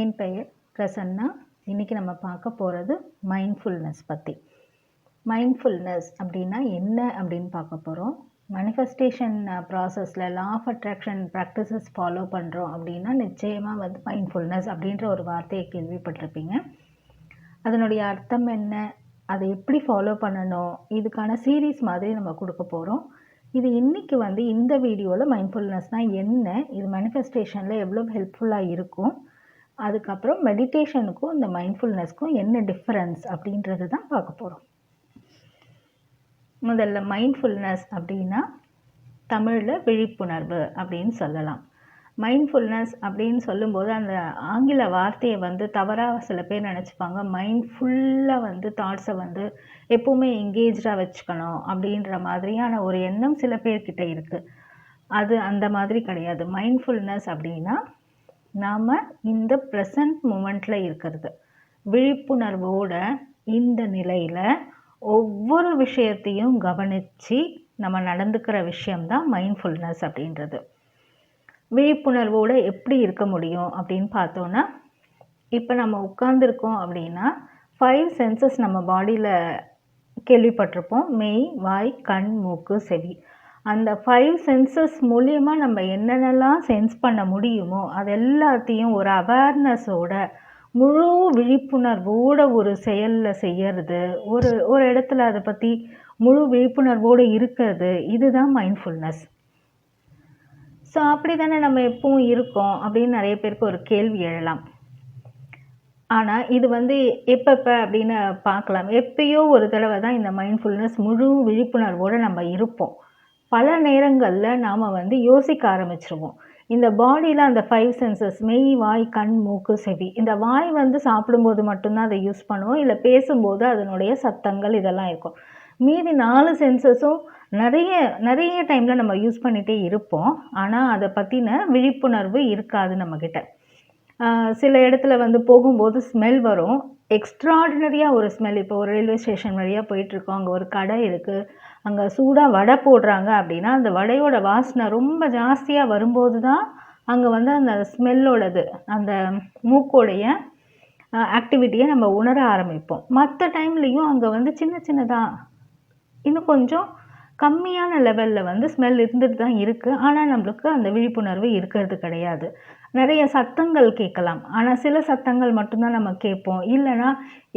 என் பெயர் பிரசன்னா. இன்றைக்கி நம்ம பார்க்க போகிறது மைண்ட்ஃபுல்னஸ் பற்றி. மைண்ட்ஃபுல்னஸ் அப்படின்னா என்ன அப்படின்னு பார்க்க போகிறோம். மேனிஃபெஸ்டேஷன் ப்ராசஸில் law of attraction practices follow பண்ணுறோம் அப்படின்னா நிச்சயமாக மைண்ட்ஃபுல்னஸ் அப்படின்ற ஒரு வார்த்தையை கேள்விப்பட்டிருப்பீங்க. அதனுடைய அர்த்தம் என்ன, அதை எப்படி ஃபாலோ பண்ணணும், இதுக்கான சீரீஸ் மாதிரி நம்ம கொடுக்க போகிறோம். இது இன்றைக்கி இந்த வீடியோவில் மைண்ட்ஃபுல்னஸ்னால் என்ன, இது மேனிஃபெஸ்டேஷனில் எவ்வளோ ஹெல்ப்ஃபுல்லாக இருக்கும், அதுக்கப்புறம் மெடிடேஷனுக்கும் இந்த மைண்ட்ஃபுல்னஸ்க்கும் என்ன டிஃப்ரென்ஸ் அப்படின்றது தான் பார்க்க போகிறோம். முதல்ல மைண்ட்ஃபுல்னஸ் அப்படின்னா தமிழில் விழிப்புணர்வு அப்படின்னு சொல்லலாம். மைண்ட்ஃபுல்னஸ் அப்படின்னு சொல்லும்போது அந்த ஆங்கில வார்த்தையை தவறாக சில பேர் நினச்சிப்பாங்க. மைண்ட் ஃபுல்லாக தாட்ஸை எப்போவுமே எங்கேஜாக வச்சுக்கணும் அப்படின்ற மாதிரியான ஒரு எண்ணம் சில பேர்கிட்ட இருக்குது. அது அந்த மாதிரி கிடையாது. மைண்ட்ஃபுல்னஸ் அப்படின்னா நாம் இந்த ப்ரெசன்ட் மூமெண்ட்டில் இருக்கிறது, விழிப்புணர்வோட இந்த நிலையில் ஒவ்வொரு விஷயத்தையும் கவனித்து நம்ம நடந்துக்கிற விஷயம்தான் மைண்ட்ஃபுல்னஸ் அப்படின்றது. விழிப்புணர்வோடு எப்படி இருக்க முடியும் அப்படின்னு பார்த்தோன்னா, இப்போ நம்ம உட்கார்ந்துருக்கோம் அப்படின்னா 5 சென்சஸ் நம்ம பாடியில் கேள்விப்பட்டிருப்போம். மெய், வாய், கண், மூக்கு, செவி. அந்த 5 சென்சஸ் மூலியமாக நம்ம என்னென்னலாம் சென்ஸ் பண்ண முடியுமோ அது எல்லாத்தையும் ஒரு அவேர்னஸோட முழு விழிப்புணர்வோடு ஒரு செயலில் செய்கிறது, ஒரு இடத்துல அதை பற்றி முழு விழிப்புணர்வோடு இருக்கிறது, இதுதான் மைண்ட்ஃபுல்னஸ். ஸோ அப்படி தானே நம்ம எப்பவும் இருக்கோம் அப்படின்னு நிறைய பேருக்கு ஒரு கேள்வி எழலாம். ஆனால் இது எப்பப்போ அப்படின்னு பார்க்கலாம். எப்பயோ ஒரு தடவை தான் இந்த மைண்ட்ஃபுல்னஸ் முழு விழிப்புணர்வோடு நம்ம இருப்போம். பல நேரங்களில் நாம் யோசிக்க ஆரம்பிச்சிருவோம். இந்த பாடியில் அந்த 5 சென்சஸ் மெய், வாய், கண், மூக்கு, செவி. இந்த வாய் சாப்பிடும்போது மட்டும்தான் அதை யூஸ் பண்ணுவோம், இல்லை பேசும்போது அதனுடைய சத்தங்கள் இதெல்லாம் இருக்கும். மீதி 4 சென்சஸும் நிறைய டைமில் நம்ம யூஸ் பண்ணிகிட்டே இருப்போம். ஆனால் அதை பற்றின விழிப்புணர்வு இருக்காது நம்மக்கிட்ட. சில இடத்துல போகும்போது ஸ்மெல் வரும், எக்ஸ்ட்ராடினரியாக ஒரு ஸ்மெல். இப்போ ஒரு ரயில்வே ஸ்டேஷன் வழியாக போயிட்டுருக்கோம், அங்கே ஒரு கடை இருக்குது, அங்கே சூடாக வடை போடுறாங்க அப்படின்னா அந்த வடையோட வாசனை ரொம்ப ஜாஸ்தியாக வரும்போது தான் அங்கே அந்த ஸ்மெல்லோடது, அந்த மூக்கோடைய ஆக்டிவிட்டியை நம்ம உணர ஆரம்பிப்போம். மற்ற டைம்லேயும் அங்கே சின்னதாக இன்னும் கொஞ்சம் கம்மியான லெவலில் ஸ்மெல் இருந்துட்டு தான் இருக்குது. ஆனால் நம்மளுக்கு அந்த விழிப்புணர்வு இருக்கிறது கிடையாது. நிறைய சத்தங்கள் கேட்கலாம், ஆனால் சில சத்தங்கள் மட்டும்தான் நம்ம கேட்போம். இல்லைனா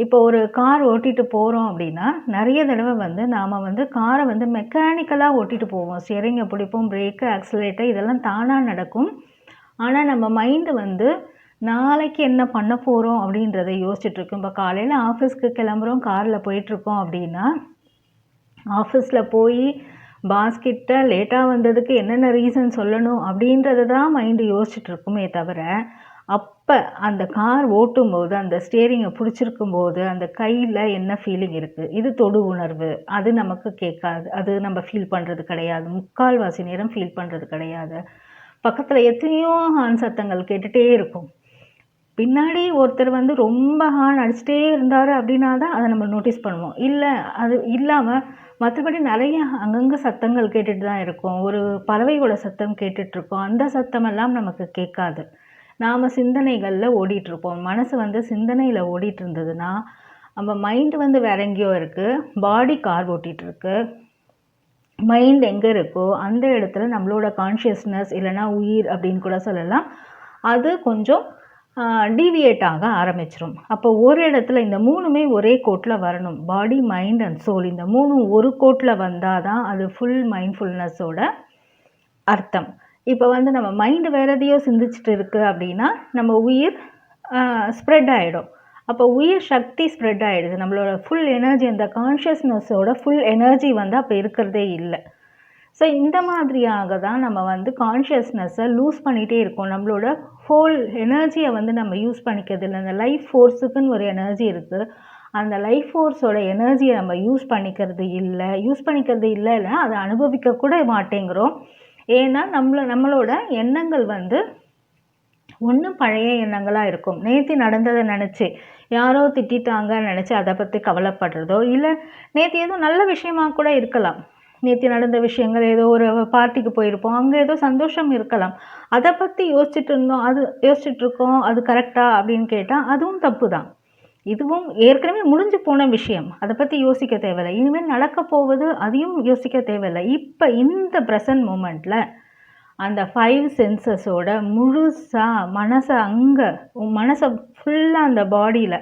இப்போ ஒரு கார் ஓட்டிகிட்டு போகிறோம் அப்படின்னா நிறைய தடவை நாம் காரை மெக்கானிக்கலாக ஓட்டிகிட்டு போவோம். ஸ்டியரிங்கை பிடிப்போம், பிரேக்கு, ஆக்சிலேட்டர் இதெல்லாம் தானாக நடக்கும். ஆனால் நம்ம மைண்டு நாளைக்கு என்ன பண்ண போகிறோம் அப்படின்றத யோசிச்சுட்ருக்கோம். இப்போ காலையில் ஆஃபீஸ்க்கு கிளம்புறோம், காரில் போயிட்டுருக்கோம் அப்படின்னா ஆஃபீஸில் போய் பாஸ்கிட்ட லேட்டாக வந்ததுக்கு என்னென்ன ரீசன் சொல்லணும் அப்படின்றது தான் மைண்டு யோசிச்சுட்ருக்குமே தவிர, அப்போ அந்த கார் ஓட்டும்போது அந்த ஸ்டியரிங்கை பிடிச்சிருக்கும்போது அந்த கையில் என்ன ஃபீலிங் இருக்குது, இது தொடு உணர்வு, அது நமக்கு கேட்காது, அது நம்ம ஃபீல் பண்ணுறது கிடையாது. முக்கால்வாசி நேரம் ஃபீல் பண்ணுறது கிடையாது. பக்கத்தில் எத்தனையோ ஹார்ன் சத்தங்கள் கேட்டுகிட்டே இருக்கும். பின்னாடி ஒருத்தர் ரொம்ப ஹார்ன் அடிச்சுட்டே இருந்தார் அப்படின்னா தான் அதை நம்ம நோட்டீஸ் பண்ணுவோம். இல்லை அது இல்லாமல் மற்றபடி நிறைய அங்கங்கே சத்தங்கள் கேட்டுட்டு தான் இருக்கும். ஒரு பறவையோட சத்தம் கேட்டுட்ருக்கோம், அந்த சத்தமெல்லாம் நமக்கு கேட்காது. நாம் சிந்தனைகளில் ஓடிட்டுருப்போம். மனசு சிந்தனையில் ஓடிட்டு இருந்ததுன்னா நம்ம மைண்டு வேற எங்கேயோ இருக்குது, பாடி கார் ஓட்டிகிட்ருக்கு. மைண்ட் எங்கே இருக்கோ அந்த இடத்துல நம்மளோட கான்ஷியஸ்னஸ் இல்லைனா உயிர் அப்படின்னு கூட சொல்லலாம், அது கொஞ்சம் டீவியேட் ஆக ஆரம்பிச்சிடும். அப்போ ஒரு இடத்துல இந்த 3மே ஒரே கோட்டில் வரணும். பாடி, மைண்ட் அண்ட் சோல், இந்த 3 ஒரு கோட்டில் வந்தால் தான் அது ஃபுல் மைண்ட்ஃபுல்னஸோட அர்த்தம். இப்போ நம்ம மைண்டு வேறு எதையோ சிந்திச்சுட்டு இருக்குது அப்படின்னா நம்ம உயிர் ஸ்ப்ரெட் ஆகிடும். அப்போ உயிர் சக்தி ஸ்ப்ரெட் ஆகிடுது. நம்மளோட ஃபுல் எனர்ஜி, அந்த கான்ஷியஸ்னஸோட ஃபுல் எனர்ஜி அப்போ இருக்கிறதே இல்லை. ஸோ இந்த மாதிரியாக தான் நம்ம கான்ஷியஸ்னஸை லூஸ் பண்ணிகிட்டே இருக்கோம். நம்மளோட ஹோல் எனர்ஜியை நம்ம யூஸ் பண்ணிக்கிறது இல்லை. அந்த லைஃப் ஃபோர்ஸுக்குன்னு ஒரு எனர்ஜி இருக்குது, அந்த லைஃப் ஃபோர்ஸோட எனர்ஜியை நம்ம யூஸ் பண்ணிக்கிறது இல்லைன்னா அதை அனுபவிக்க கூட மாட்டேங்கிறோம். ஏன்னா நம்மளோட எண்ணங்கள் ஒன்றும் பழைய எண்ணங்களாக இருக்கும். நேற்று நடந்ததை நினச்சி யாரோ திட்டாங்கன்னு நினச்சி அதை பற்றி கவலைப்படுறதோ, இல்லை நேற்று எதுவும் நல்ல விஷயமாக கூட இருக்கலாம், நேற்று நடந்த விஷயங்கள், ஏதோ ஒரு பார்ட்டிக்கு போயிருப்போம், அங்கே ஏதோ சந்தோஷம் இருக்கலாம். அதை பற்றி யோசிச்சுட்டு இருக்கோம், அது கரெக்டா அப்படின்னு கேட்டால் அதுவும் தப்பு தான். இதுவும் ஏற்கனவே முடிஞ்சு போன விஷயம், அதை பற்றி யோசிக்க தேவையில்லை. இனிமேல் நடக்க போவது, அதையும் யோசிக்க தேவையில்லை. இப்போ இந்த ப்ரெசன்ட் மூமெண்ட்டில் அந்த 5 சென்சஸோட முழுசாக மனசை ஃபுல்லாக அந்த பாடியில்,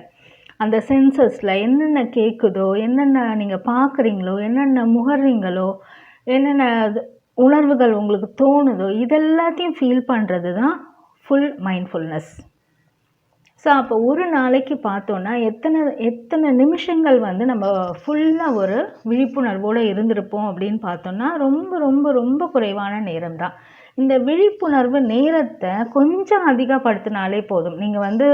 அந்த சென்சஸில் என்னென்ன கேட்குதோ, என்னென்ன நீங்கள் பார்க்குறீங்களோ, என்னென்ன முகர்றீங்களோ, என்னென்ன உணர்வுகள் உங்களுக்கு தோணுதோ, இதெல்லாத்தையும் ஃபீல் பண்ணுறது தான் ஃபுல் மைண்ட்ஃபுல்னஸ். ஸோ அப்போ ஒரு நாளைக்கு பார்த்தோன்னா எத்தனை நிமிஷங்கள் வந்து நம்ம ஃபுல்லாக ஒரு விழிப்புணர்வோடு இருந்திருப்போம் அப்படின்னு பார்த்தோன்னா ரொம்ப ரொம்ப ரொம்ப குறைவான நேரம் தான். இந்த விழிப்புணர்வு நேரத்தை கொஞ்சம் அதிகப்படுத்தினாலே போதும். நீங்கள் வந்து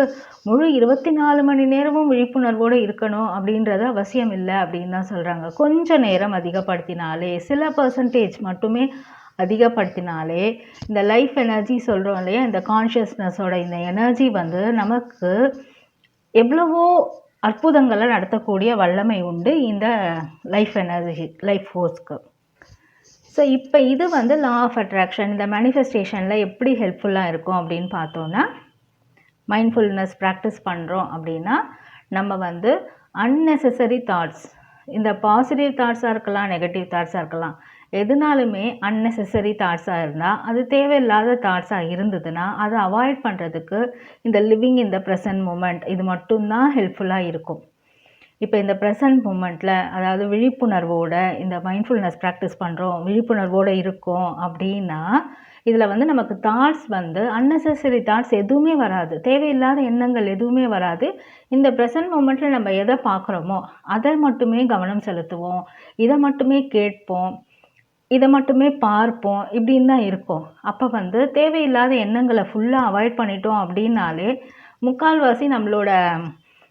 முழு 24 மணி நேரமும் விழிப்புணர்வோடு இருக்கணும் அப்படின்றது அவசியம் இல்லை அப்படின்னு தான் சொல்கிறாங்க. கொஞ்சம் நேரம் அதிகப்படுத்தினாலே, சில பர்சன்டேஜ் மட்டுமே அதிகப்படுத்தினாலே, இந்த லைஃப் எனர்ஜி சொல்கிறோம் இல்லையா, இந்த கான்ஷியஸ்னஸோட இந்த எனர்ஜி வந்து நமக்கு எவ்வளவோ அற்புதங்களை நடத்தக்கூடிய வல்லமை உண்டு இந்த லைஃப் எனர்ஜி, லைஃப் ஃபோர்ஸ்க்கு. ஸோ இப்போ இது வந்து லா ஆஃப் அட்ராக்ஷன், இந்த மேனிஃபெஸ்டேஷனில் எப்படி ஹெல்ப்ஃபுல்லாக இருக்கும் அப்படின்னு பார்த்தோன்னா, மைண்ட்ஃபுல்னஸ் ப்ராக்டிஸ் பண்ணுறோம் அப்படின்னா நம்ம வந்து அன்னெசசரி தாட்ஸ், இந்த பாசிட்டிவ் தாட்ஸாக இருக்கலாம், நெகட்டிவ் தாட்ஸாக இருக்கலாம், எதுனாலுமே அன்னெசசரி தாட்ஸாக இருந்தால், அது தேவையில்லாத தாட்ஸாக இருந்ததுன்னா அதை அவாய்ட் பண்ணுறதுக்கு இந்த லிவிங் இந்த ப்ரெசன்ட் மூமெண்ட் இது மட்டும்தான் ஹெல்ப்ஃபுல்லாக இருக்கும். இப்போ இந்த ப்ரெசன்ட் மூமெண்ட்டில், அதாவது விழிப்புணர்வோட இந்த மைண்ட்ஃபுல்னஸ் ப்ராக்டிஸ் பண்ணுறோம், விழிப்புணர்வோடு இருக்கோம் அப்படின்னா இதில் வந்து நமக்கு தாட்ஸ் வந்து அன்னெசசரி தாட்ஸ் எதுவுமே வராது, தேவையில்லாத எண்ணங்கள் எதுவுமே வராது. இந்த ப்ரெசன்ட் மூமெண்ட்டில் நம்ம எதை பார்க்குறோமோ அதை மட்டுமே கவனம் செலுத்துவோம், இதை மட்டுமே கேட்போம், இதை மட்டுமே பார்ப்போம், இப்படின்னு தான் இருக்கும். அப்போ வந்து தேவையில்லாத எண்ணங்களை ஃபுல்லாக அவாய்ட் பண்ணிட்டோம் அப்படின்னாலே முக்கால்வாசி நம்மளோட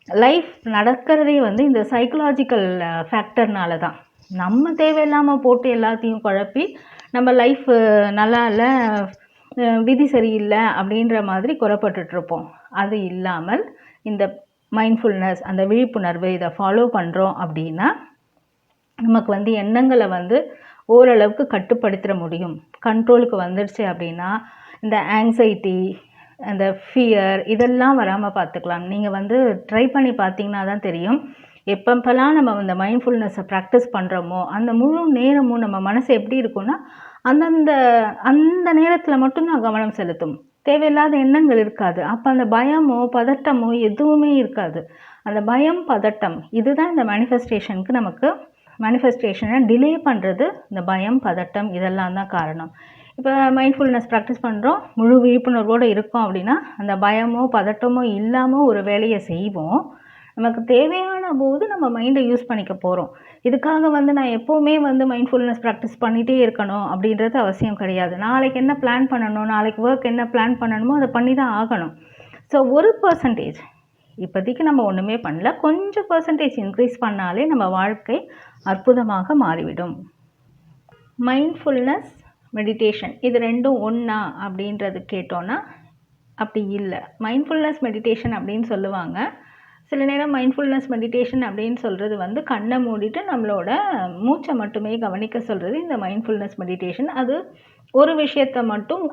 லைஃப் நடக்கிறதே வந்து இந்த சைக்கலாஜிக்கல் ஃபேக்டர்னால தான். நம்ம தேவையில்லாமல் போட்டு எல்லாத்தையும் குழப்பி நம்ம லைஃப் நல்லா இல்லை, விதி சரியில்லை அப்படின்ற மாதிரி குறப்பட்டுட்ருப்போம். அது இல்லாமல் இந்த மைண்ட்ஃபுல்னஸ், அந்த விழிப்புணர்வு இதை ஃபாலோ பண்ணுறோம் அப்படின்னா நமக்கு வந்து எண்ணங்களை வந்து ஓரளவுக்கு கட்டுப்படுத்த முடியும். கண்ட்ரோலுக்கு வந்துடுச்சு அப்படின்னா இந்த ஆங்ஸைட்டி, அந்த ஃபியர் இதெல்லாம் வராமல் பார்த்துக்கலாம். நீங்கள் வந்து ட்ரை பண்ணி பார்த்தீங்கன்னா தான் தெரியும். எப்பப்பெல்லாம் நம்ம இந்த மைண்ட்ஃபுல்னஸை ப்ராக்டிஸ் பண்ணுறோமோ அந்த முழு நேரமும் நம்ம மனசு எப்படி இருக்குன்னா அந்த நேரத்தில் மட்டும்தான் கவனம் செலுத்தும், தேவையில்லாத எண்ணங்கள் இருக்காது. அப்போ அந்த பயமோ பதட்டமோ எதுவுமே இருக்காது. அந்த பயம், பதட்டம் இதுதான் இந்த மேனிஃபெஸ்டேஷனுக்கு நமக்கு மேனிஃபெஸ்டேஷனை டிலே பண்ணுறது. இந்த பயம், பதட்டம் இதெல்லாம் தான் காரணம். இப்போ மைண்ட்ஃபுல்னஸ் ப்ராக்டிஸ் பண்ணுறோம், முழு விழிப்புணர்வோடு இருக்கோம் அப்படின்னா அந்த பயமோ பதட்டமோ இல்லாமல் ஒரு வேலையை செய்வோம். நமக்கு தேவையான போது நம்ம மைண்டை யூஸ் பண்ணிக்க போகிறோம். இதுக்காக வந்து நான் எப்போவுமே வந்து மைண்ட்ஃபுல்னஸ் ப்ராக்டிஸ் பண்ணிகிட்டே இருக்கணும் அப்படின்றது அவசியம் கிடையாது. நாளைக்கு என்ன பிளான் பண்ணணும், நாளைக்கு ஒர்க் என்ன பிளான் பண்ணணுமோ அதை பண்ணி தான் ஆகணும். ஸோ 1% இப்போதைக்கு நம்ம ஒன்றுமே பண்ணல, கொஞ்சம் பர்சன்டேஜ் இன்க்ரீஸ் பண்ணாலே நம்ம வாழ்க்கை அற்புதமாக மாறிவிடும். மைண்ட்ஃபுல்னஸ், மெடிடேஷன் இது ரெண்டும் ஒன்றா அப்படின்றது கேட்டோன்னா அப்படி இல்லை. மைண்ட்ஃபுல்னஸ் மெடிடேஷன் அப்படின்னு சொல்லுவாங்க. சில நேரம் மைண்ட்ஃபுல்னஸ் மெடிடேஷன் அப்படின்னு சொல்கிறது வந்து கண்ணை மூடிட்டு நம்மளோட மூச்சை மட்டுமே கவனிக்க சொல்கிறது இந்த மைண்ட்ஃபுல்னஸ் மெடிடேஷன். அது ஒரு விஷயத்தை மட்டும்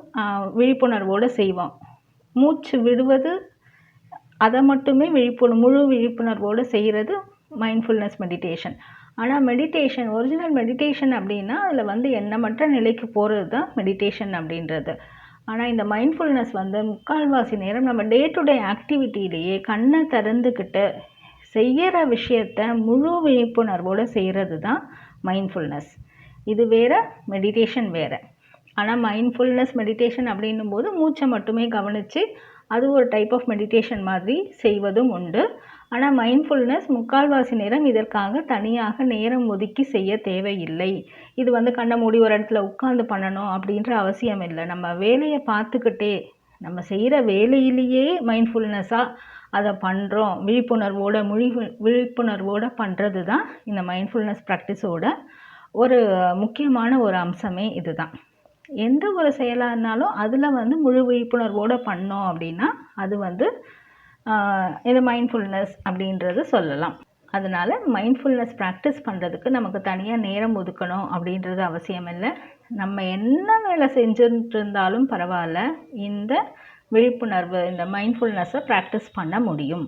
விழிப்புணர்வோடு செய்வோம். மூச்சு விடுவது அதை மட்டுமே முழு விழிப்புணர்வோடு செய்கிறது மைண்ட்ஃபுல்னஸ் மெடிடேஷன். ஆனால் மெடிடேஷன், ஒரிஜினல் மெடிடேஷன் அப்படின்னா அதில் வந்து எண்ணமற்ற நிலைக்கு போகிறது தான் மெடிடேஷன் அப்படின்றது. ஆனால் இந்த மைண்ட்ஃபுல்னஸ் வந்து முக்கால்வாசி நேரம் நம்ம டே டு டே ஆக்டிவிட்டியிலேயே கண்ணை திறந்துக்கிட்டு செய்கிற விஷயத்த முழு விழிப்புணர்வோடு செய்கிறது தான் மைண்ட்ஃபுல்னஸ். இது வேறு, மெடிடேஷன் வேறு. ஆனால் மைண்ட்ஃபுல்னஸ் மெடிடேஷன் அப்படின்னும் போது மூச்சை மட்டுமே கவனித்து அது ஒரு டைப் ஆஃப் மெடிடேஷன் மாதிரி செய்வதும் உண்டு. ஆனால் மைண்ட்ஃபுல்னஸ் முக்கால்வாசி நேரம் இதற்காக தனியாக நேரம் ஒதுக்கி செய்ய தேவையில்லை. இது வந்து கண்ணை மூடி ஒரு இடத்துல உட்காந்து பண்ணணும் அப்படின்ற அவசியம் இல்லை. நம்ம வேலையை பார்த்துக்கிட்டே நம்ம செய்கிற வேலையிலேயே மைண்ட்ஃபுல்னஸாக அதை பண்ணுறோம், விழிப்புணர்வோடு பண்ணுறது தான் இந்த மைண்ட்ஃபுல்னஸ் ப்ராக்டிஸோட ஒரு முக்கியமான ஒரு அம்சமே இது தான். எந்த ஒரு செயலாக இருந்தாலும் அதில் வந்து முழு விழிப்புணர்வோடு பண்ணோம் அப்படின்னா அது வந்து இந்த மைண்ட்ஃபுல்னஸ் அப்படின்றது சொல்லலாம். அதனால் மைண்ட்ஃபுல்னஸ் ப்ராக்டிஸ் பண்ணுறதுக்கு நமக்கு தனியாக நேரம் ஒதுக்கணும் அப்படின்றது அவசியம் இல்லை. நம்ம என்ன வேலை செஞ்சுட்டு இருந்தாலும் பரவாயில்ல, இந்த விழிப்புணர்வு, இந்த மைண்ட்ஃபுல்னஸை ப்ராக்டிஸ் பண்ண முடியும்.